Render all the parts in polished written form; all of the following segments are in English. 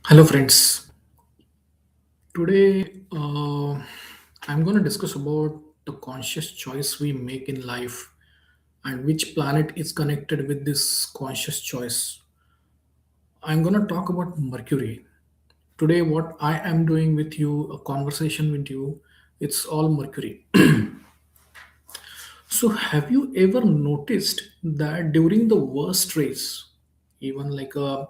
Hello, friends. Today, I'm going to discuss about the conscious choice we make in life and which planet is connected with this conscious choice. I'm going to talk about Mercury. Today, what I am doing with you, a conversation with you, it's all Mercury. So, have you ever noticed that during the worst race, even like a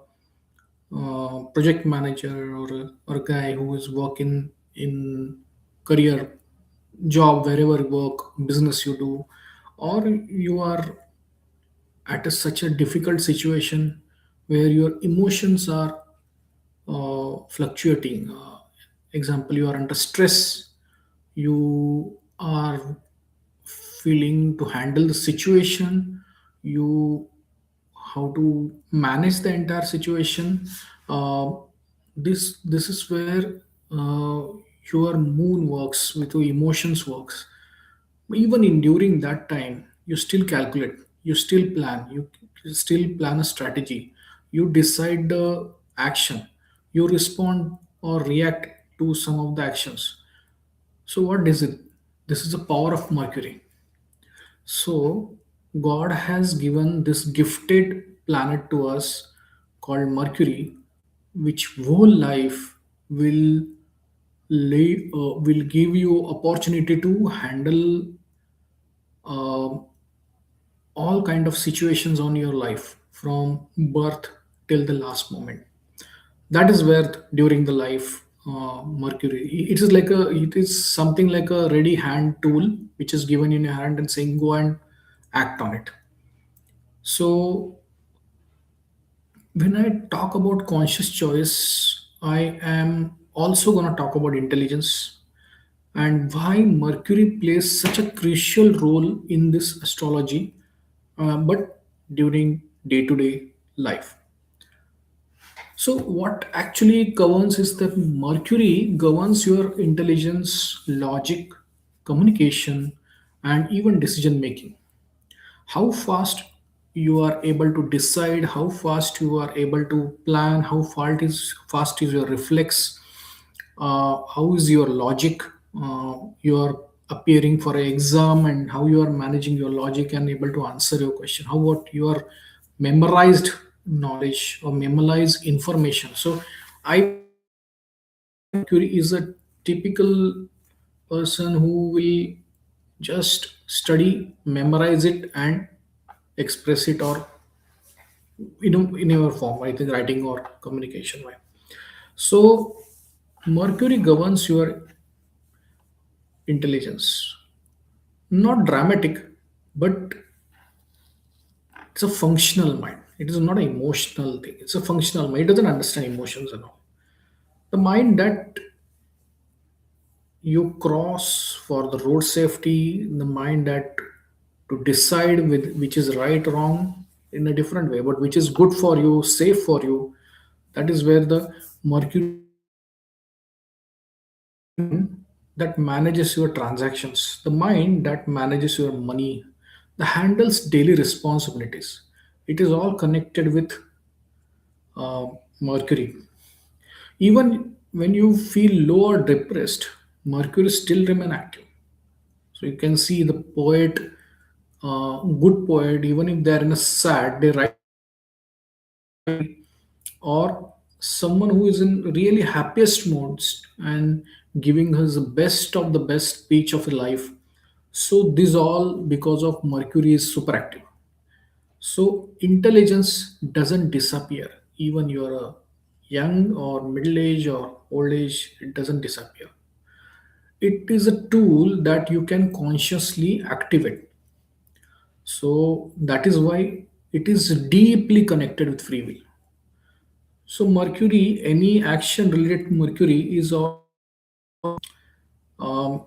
project manager or a guy who is working in career job wherever you work business you do or you are at such a difficult situation where your emotions are fluctuating, example you are under stress, you are feeling to handle the situation, you how to manage the entire situation. uh, this is where your moon works with your emotions works. Even in during that time you still calculate, you still plan, you still plan a strategy, you decide the action, you respond or react to some of the actions. So what is it? This is the power of Mercury. So, God has given this gifted planet to us called Mercury, which whole life will will give you opportunity to handle uh, all kind of situations on your life from birth till the last moment. That is where during the life Mercury, it is something like a ready hand tool which is given in your hand and saying go and act on it. So when I talk about conscious choice, I am also going to talk about intelligence and why Mercury plays such a crucial role in this astrology, but during day to day life. So, what actually governs is that Mercury governs your intelligence, logic, communication, and even decision making. How fast you are able to decide, how fast you are able to plan, how fast is your reflex, how is your logic, you are appearing for an exam and how you are managing your logic and able to answer your question, how what your memorized knowledge or memorized information. So I Mercury is a typical person who will just study, memorize it, and express it, or in your form, I think writing or communication way. So Mercury governs your intelligence, not dramatic, but it's a functional mind. It is not an emotional thing. It's a functional mind. It doesn't understand emotions and all. The mind that you cross for the road safety, the mind that to decide with which is right wrong in a different way, but which is good for you, safe for you. That is where the Mercury that manages your transactions, the mind that manages your money, that handles daily responsibilities. It is all connected with uh, Mercury. Even when you feel low or depressed, Mercury still remain active. So you can see the poet, good poet, even if they are in a sad, they write, or someone who is in really happiest modes and giving his best of the best speech of his life. So this all because of Mercury is super active. So intelligence doesn't disappear. Even you're a young or middle age or old age, it doesn't disappear. It is a tool that you can consciously activate. So that is why it is deeply connected with free will. So Mercury, any action related to Mercury is all um,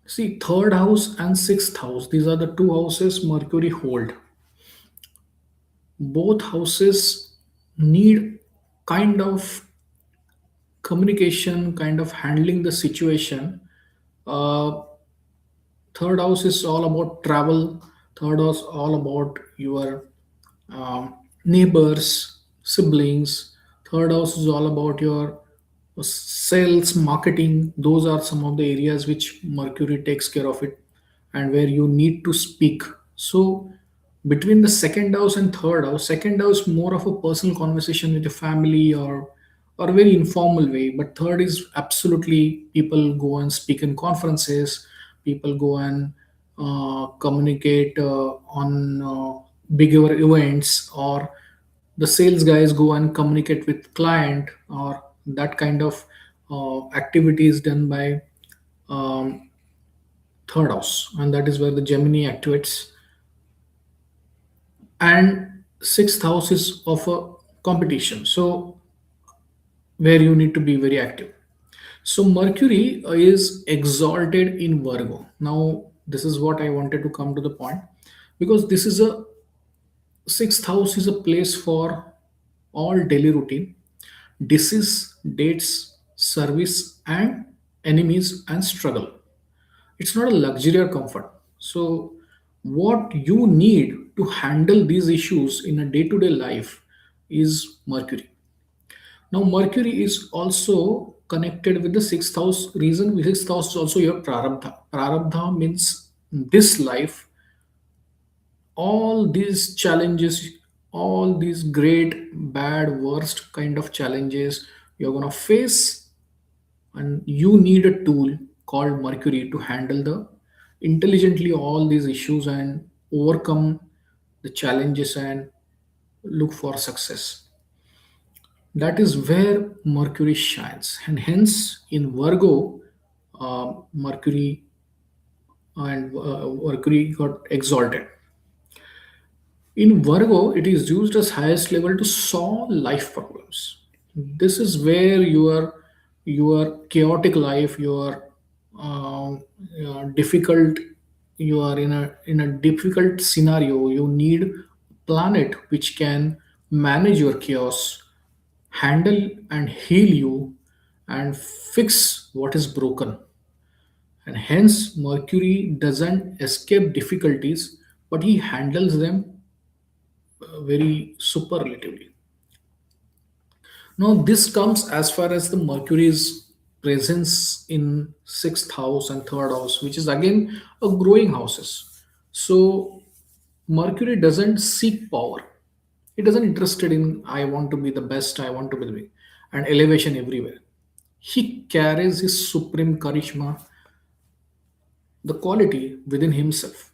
see third house and sixth house. These are the two houses Mercury hold. Both houses need kind of communication, kind of handling the situation. Uh, Third house is all about travel. Third house all about your neighbors, siblings. Third house is all about your sales, marketing. Those are some of the areas which Mercury takes care of it, and where you need to speak. So between the second house and third house, second house more of a personal conversation with your family, or very informal way. But third is absolutely people go and speak in conferences, people go and communicate on bigger events, or the sales guys go and communicate with client, or that kind of activities done by um, third house, and that is where the Gemini activates. And sixth house is of a competition, so where you need to be very active. So Mercury is exalted in Virgo. Now this is what I wanted to come to the point, because this is a sixth house is a place for all daily routine, disease, dates, service, and enemies and struggle. It's not a luxury or comfort. So, what you need to handle these issues in a day to day life is Mercury. Now, Mercury is also connected with the sixth house. Reason sixth house is also your prarabdha. Prarabdha means this life, all these challenges, all these great, bad, worst kind of challenges you're gonna face, and you need a tool called Mercury to handle the intelligently all these issues and overcome the challenges and look for success. That is where Mercury shines, and hence in Virgo, Mercury Mercury got exalted. In Virgo, it is used as highest level to solve life problems. This is where your chaotic life, difficult, you are in a difficult scenario. You need planet which can manage your chaos, handle and heal you, and fix what is broken. And hence, Mercury doesn't escape difficulties, but he handles them very superlatively. Now, this comes as far as the Mercury's presence in sixth house and third house, which is again a growing houses. So, Mercury doesn't seek power. He doesn't interested in I want to be the best, I want to be the big, and elevation everywhere. He carries his supreme charisma, the quality within himself.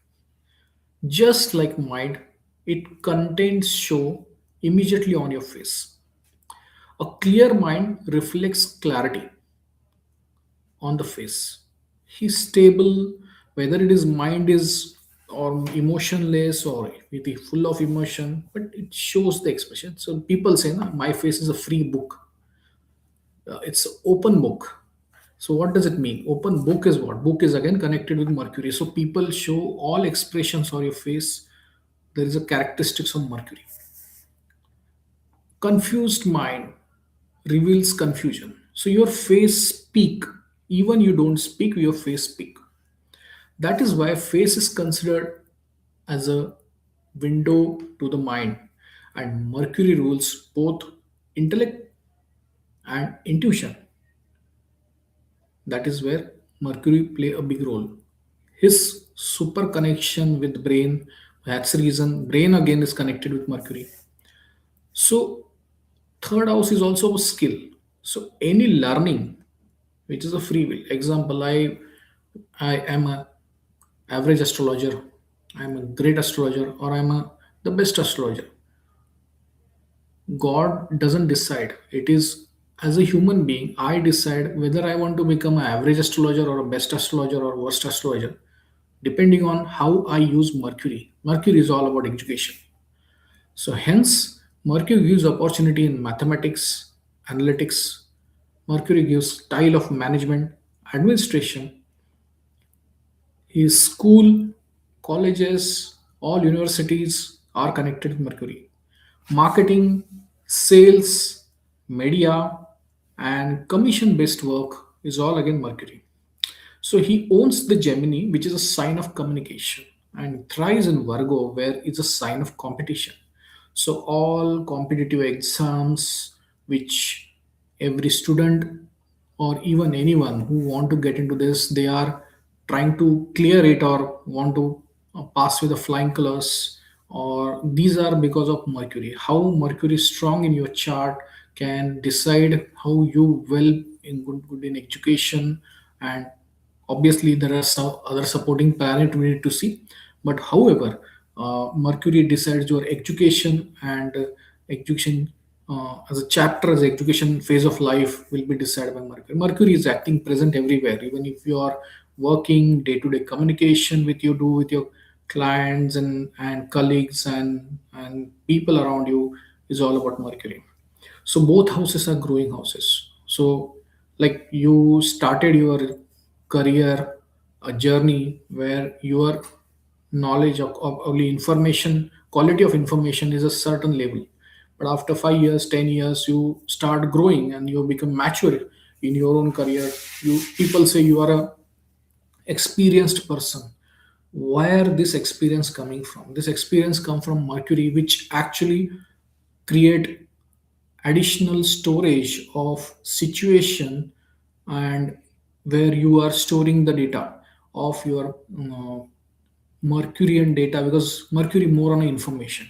Just like mind, it contains show immediately on your face. A clear mind reflects clarity on the face. He's stable, whether it is mind is or emotionless or with the full of emotion, but it shows the expression. So people say, "Na, my face is a free book. It's an open book." So what does it mean? Open book is what? Book is again connected with Mercury. So people show all expressions on your face. There is a characteristics of Mercury. Confused mind reveals confusion. So your face speak. Even you don't speak, your face speak. That is why face is considered as a window to the mind. And Mercury rules both intellect and intuition. That is where Mercury play a big role. His super connection with brain, that's the reason brain again is connected with Mercury. So third house is also a skill. So any learning which is a free will. Example, I am a average astrologer, I'm a great astrologer, or I'm a the best astrologer. God doesn't decide. It is as a human being, I decide whether I want to become an average astrologer or a best astrologer or worst astrologer, depending on how I use Mercury. Mercury is all about education. So hence, Mercury gives opportunity in mathematics, analytics. Mercury gives style of management, administration. His school, colleges, all universities are connected with Mercury. Marketing, sales, media, and commission based work is all again Mercury. So he owns the Gemini, which is a sign of communication, and thrives in Virgo, where it's a sign of competition. So all competitive exams, which every student or even anyone who want to get into this, they are trying to clear it or want to pass with the flying colors, or these are because of Mercury. How Mercury is strong in your chart can decide how you well in good in education, and obviously there are some other supporting planet we need to see. But however, Mercury decides your education, and education as a chapter, as education phase of life will be decided by Mercury. Mercury is acting present everywhere, even if you are working day-to-day communication with you do with your clients and colleagues and people around you is all about Mercury. So both houses are growing houses. So like you started your career, a journey where your knowledge of only information, quality of information is a certain level. But after 5 years, 10 years, you start growing and you become mature in your own career. You people say you are a experienced person. Where this experience coming from? This experience come from Mercury, which actually create additional storage of situation, and where you are storing the data of your Mercurian data, because Mercury more on information.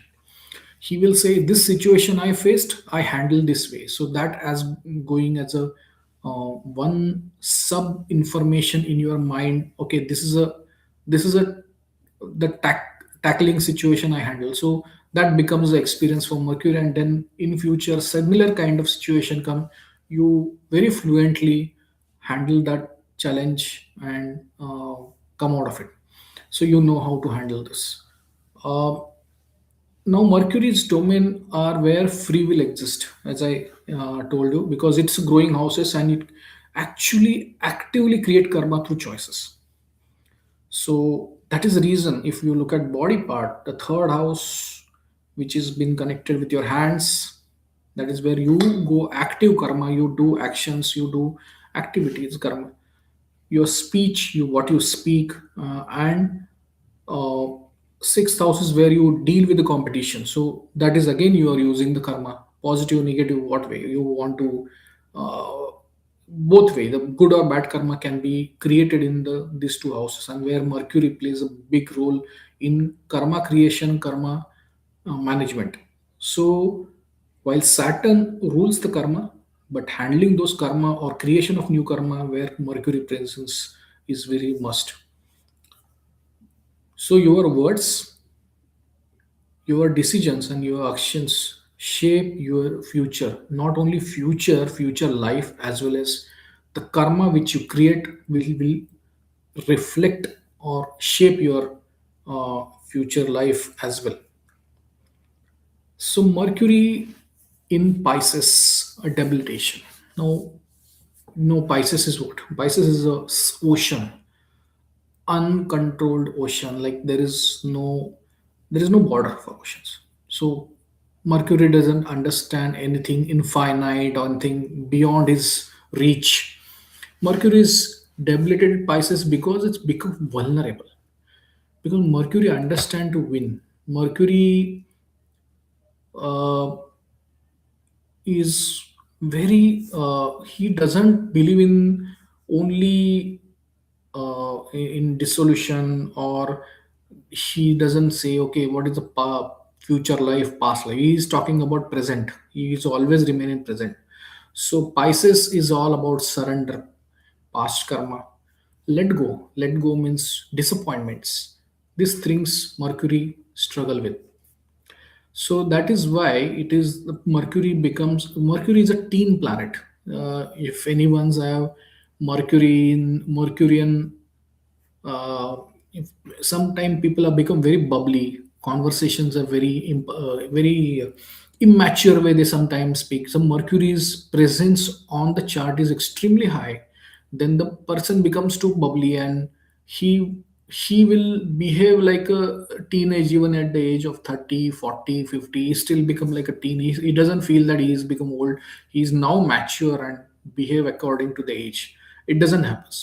He will say this situation I faced, I handle this way, so that as going as a one sub information in your mind. Okay, this is a the tackling situation I handle. So that becomes the experience for Mercury, and then in future similar kind of situation come, you very fluently handle that challenge and come out of it. So you know how to handle this. uh, Now Mercury's domain are where free will exists, as I told you, because it's growing houses and it actually actively create karma through choices. So that is the reason, if you look at body part, the third house, which is been connected with your hands, that is where you go active karma, you do actions, you do activities karma. Your speech, you what you speak, and uh, sixth house is where you deal with the competition. So that is again you are using the karma, positive, negative, what way you want to. Uh, Both way, the good or bad karma can be created in the these two houses, and where Mercury plays a big role in karma creation, karma management. So while Saturn rules the karma, but handling those karma or creation of new karma, where Mercury presence is very must. So your words, your decisions and your actions shape your future. Not only future life, as well as the karma which you create will reflect or shape your future life as well. So Mercury in Pisces, a debilitation. Now, no, Pisces is what? Pisces is a ocean, uncontrolled ocean. Like there is no border for oceans. So Mercury doesn't understand anything infinite or anything beyond his reach. Mercury is debilitated Pisces because it's become vulnerable, because Mercury understand to win. Mercury uh, is very he doesn't believe in only in dissolution, or he doesn't say okay what is the future life, past life. He is talking about present. He is always remaining present. So Pisces is all about surrender, past karma, let go means disappointments. These things Mercury struggle with. So that is why it is Mercury is a teen planet. If anyone's have Mercurian, uh, if sometimes people have become very bubbly. Conversations are very immature way they sometimes speak. So Mercury's presence on the chart is extremely high. Then the person becomes too bubbly, and he he will behave like a teenage even at the age of 30, 40, 50. He still become like a teen. He doesn't feel that he has become old. He's now mature and behave according to the age. It doesn't happen.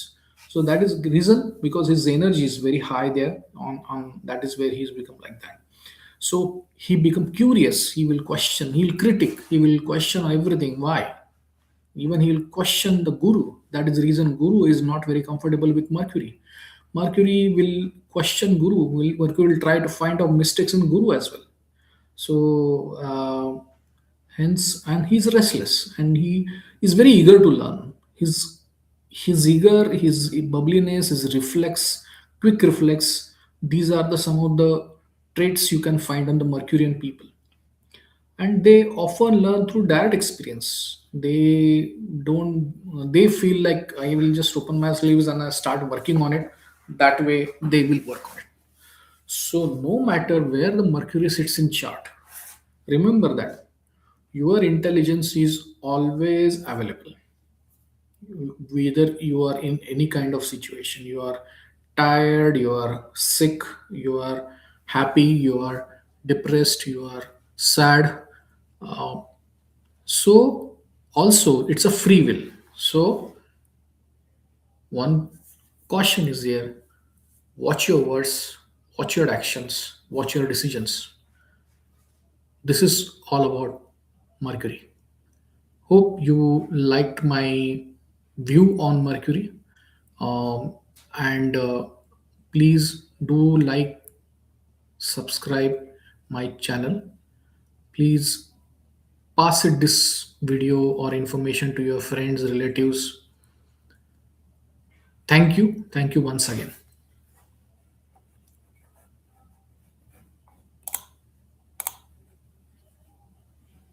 So that is the reason, because his energy is very high there on that is where he's become like that. So he become curious, he will question, he will critic, he will question everything. Why? Even he will question the guru. That is the reason guru is not very comfortable with Mercury. Mercury will question guru. Mercury will try to find out mistakes in guru as well. So hence, and he's restless and he is very eager to learn. His eager, his bubbliness, his reflex, quick reflex. These are the some of the traits you can find on the Mercurian people, and they often learn through direct experience. They feel like I will just open my sleeves and I start working on it. That way they will work on it. So no matter where the Mercury sits in chart, remember that your intelligence is always available. Whether you are in any kind of situation, you are tired, you are sick, you are happy, you are depressed, you are sad. uh, So also it's a free will. So one caution is there: watch your words, watch your actions, watch your decisions. This is all about Mercury. Hope you liked my view on Mercury. Um, and please do like, subscribe my channel. Please pass it this video or information to your friends, relatives. Thank you once again.